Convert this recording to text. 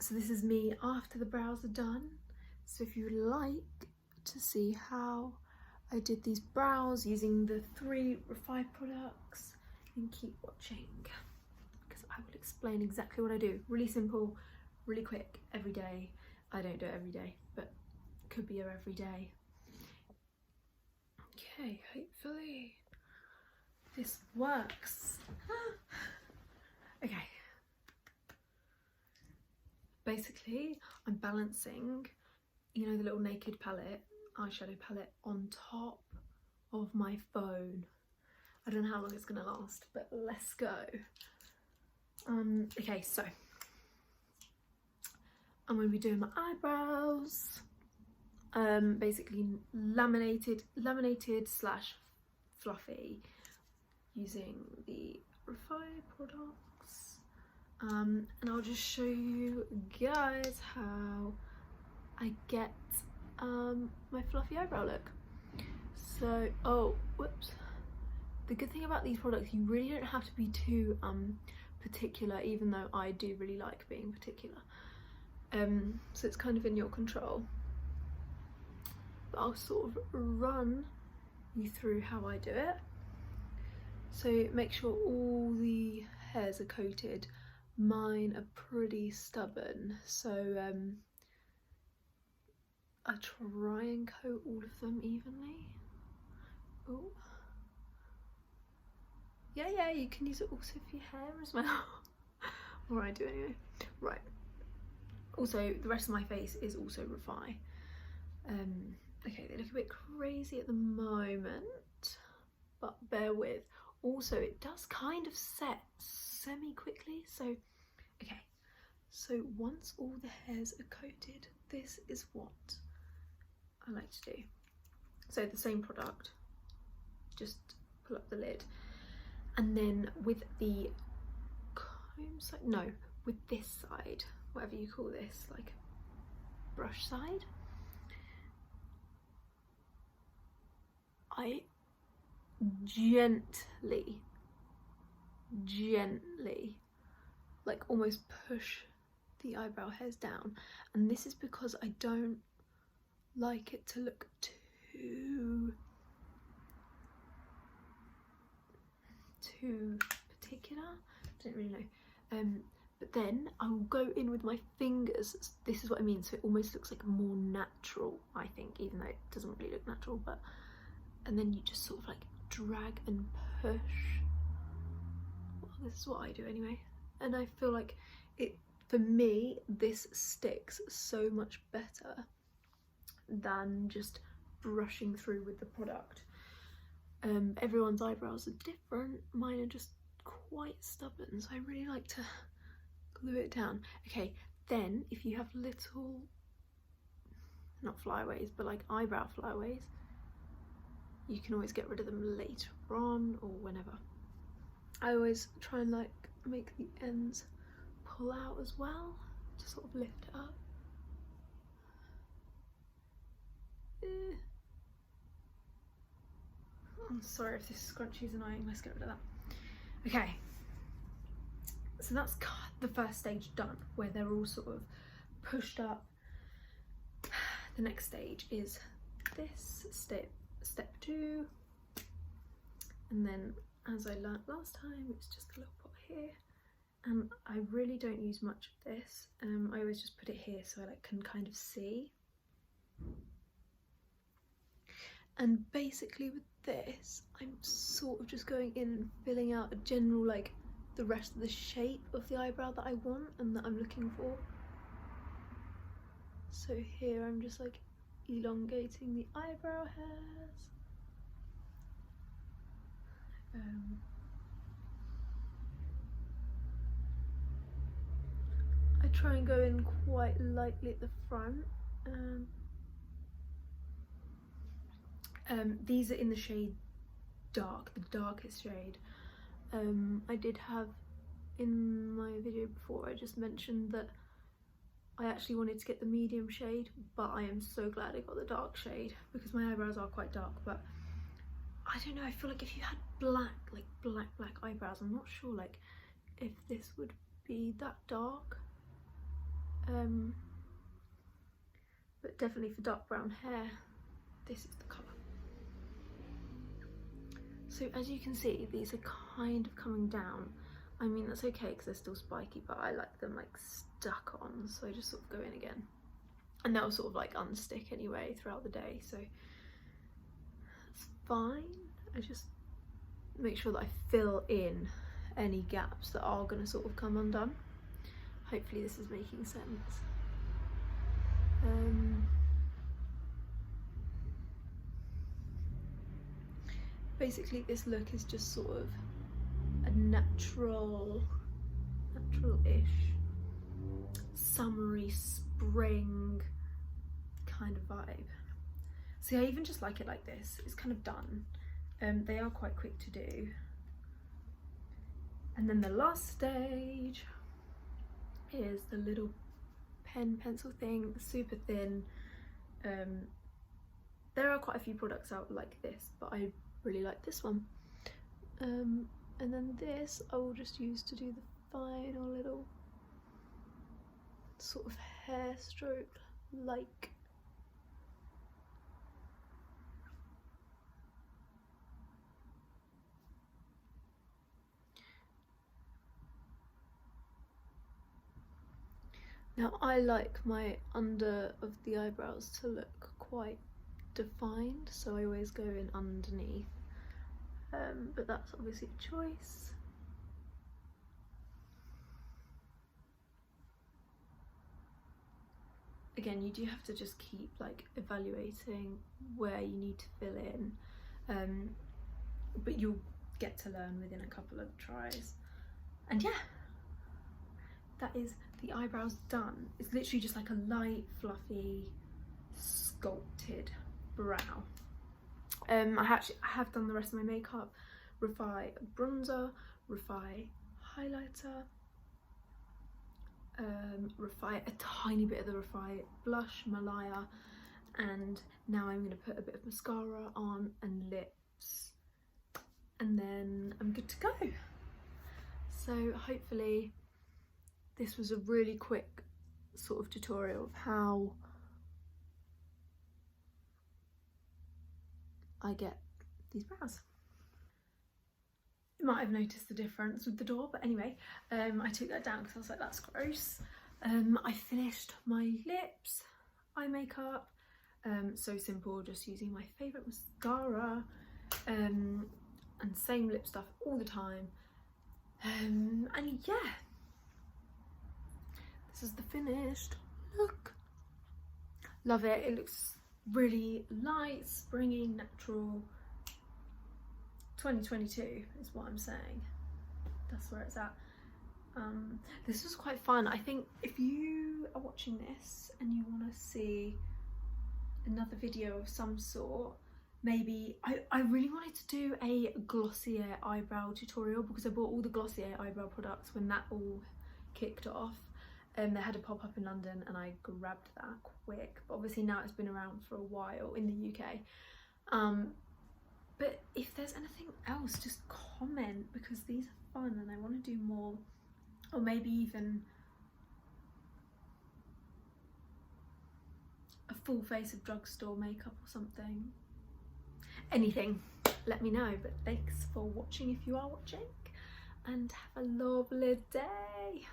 So this is me after the brows are done. So if you would like to see how I did these brows using the 3 REFY products, then keep watching, because I will explain exactly what I do. Really simple, really quick, every day. I don't do it every day, but it could be every day. Okay, hopefully this works. Okay. Basically, I'm balancing, you know, the little naked palette, eyeshadow palette, on top of my phone. I don't know how long it's gonna last, but let's go. Okay, so I'm gonna be doing my eyebrows. Basically laminated slash fluffy, using the REFY products. And I'll just show you guys how I get my fluffy eyebrow look. So, oh, whoops. The good thing about these products, you really don't have to be too particular, even though I do really like being particular. So it's kind of in your control. But I'll sort of run you through how I do it. So make sure all the hairs are coated. Mine are pretty stubborn, so I try and coat all of them evenly. Oh, yeah, you can use it also for your hair as well. Or I do anyway. Right. Also, the rest of my face is also REFY. Okay, they look a bit crazy at the moment, but bear with. Also, it does kind of set semi-quickly, so okay. So once all the hairs are coated, this is what I like to do. So the same product, just pull up the lid, and then with the comb side, no, with this side, whatever you call this, like brush side, I gently, like almost push the eyebrow hairs down. And this is because I don't like it to look too particular. I don't really know. But then I will go in with my fingers. This is what I mean. So it almost looks like more natural, I think, even though it doesn't really look natural. But and then you just sort of like drag and push. Well, this is what I do anyway. And I feel like it, for me, this sticks so much better than just brushing through with the product. Everyone's eyebrows are different. Mine are just quite stubborn, so I really like to glue it down. Okay, then if you have little, not flyaways, but like eyebrow flyaways, you can always get rid of them later on or whenever. I always try and like make the ends pull out as well to sort of lift it up. I'm sorry if this scrunchie is annoying, let's get rid of that. Okay, so that's the first stage done, where they're all sort of pushed up. The next stage is this step 2, and then as I learnt last time, it's just a little pot here, and I really don't use much of this. I always just put it here so I can kind of see. And basically with this, I'm sort of just going in and filling out a general, like, the rest of the shape of the eyebrow that I want and that I'm looking for. So here I'm just like elongating the eyebrow hairs. I try and go in quite lightly at the front. These are in the shade dark, the darkest shade. I did have, in my video before, I just mentioned that I actually wanted to get the medium shade, but I am so glad I got the dark shade because my eyebrows are quite dark. But I don't know, I feel like if you had black, like black eyebrows, I'm not sure like if this would be that dark. but definitely for dark brown hair, this is the colour. So as you can see, these are kind of coming down. I mean, that's okay because they're still spiky, but I like them like stuck on, so I just sort of go in again. And they'll sort of like unstick anyway throughout the day, so that's fine. I just make sure that I fill in any gaps that are going to sort of come undone. Hopefully this is making sense. Basically this look is just sort of a natural-ish, summery spring kind of vibe. See, I even just like it like this. It's kind of done. They are quite quick to do. And then the last stage is the little pencil thing, super thin. There are quite a few products out like this, but I really like this one. And then this I will just use to do the final little sort of hair stroke like. Now I like my under of the eyebrows to look quite defined, so I always go in underneath, but that's obviously a choice. Again, you do have to just keep like evaluating where you need to fill in, but you'll get to learn within a couple of tries. And yeah, that is the eyebrows done. It's literally just like a light, fluffy, sculpted brow. I have done the rest of my makeup. REFY bronzer, REFY highlighter, REFY a tiny bit of the REFY blush, Malaya, and now I'm going to put a bit of mascara on and lips, and then I'm good to go. So hopefully this was a really quick sort of tutorial of how I get these brows. You might have noticed the difference with the door, but anyway, I took that down because I was like, that's gross. I finished my lips, eye makeup, so simple, just using my favourite mascara, and same lip stuff all the time, and yeah, this is the finished look. Love it. It looks really light, springy, natural. 2022 is what I'm saying. That's where it's at. This was quite fun. I think if you are watching this and you want to see another video of some sort, maybe I really wanted to do a Glossier eyebrow tutorial because I bought all the Glossier eyebrow products when that all kicked off. They had a pop-up in London and I grabbed that quick, but obviously now it's been around for a while in the UK. But if there's anything else, just comment, because these are fun and I want to do more, or maybe even a full face of drugstore makeup or something. Anything, let me know. But thanks for watching if you are watching, and have a lovely day.